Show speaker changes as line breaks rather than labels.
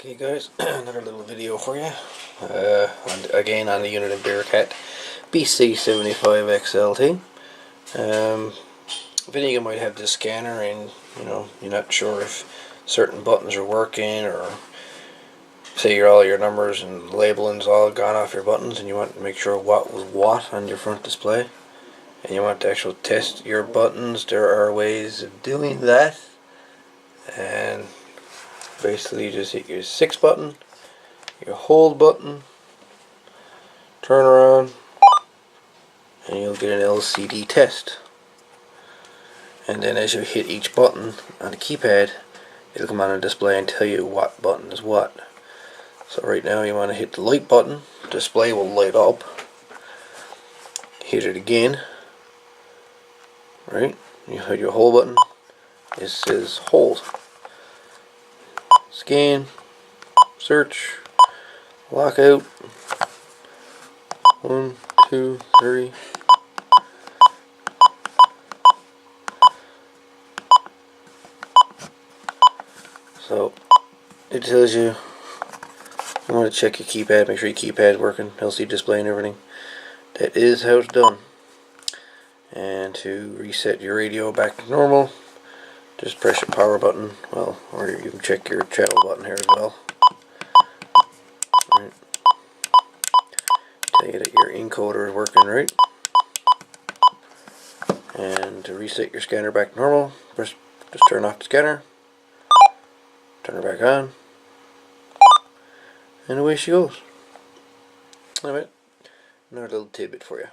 Okay guys, another little video for you. Again on the Uniden Bearcat BC 75XLT. Video you might have the scanner and you're not sure if certain buttons are working, or say all your numbers and labeling's all gone off your buttons and you want to make sure what was what on your front display, and you want to actually test your buttons. There are ways of doing that, and basically you just hit your 6 button, your hold button, turn around, and you'll get an LCD test. And then as you hit each button on the keypad, it'll come on a display and tell you what button is what. So right now you want to hit the light button, the display will light up. Hit it again, right? You hit your hold button, it says hold. Scan, search, lockout, 1, 2, 3. So it tells you want to check your keypad, make sure your keypad's working, LCD display and everything. That is how it's done. And to reset your radio back to normal, just press your power button, or you can check your channel button here as well. Right. Tell you that your encoder is working right. And to reset your scanner back to normal, just turn off the scanner, turn it back on, and away she goes. Alright, another little tidbit for you.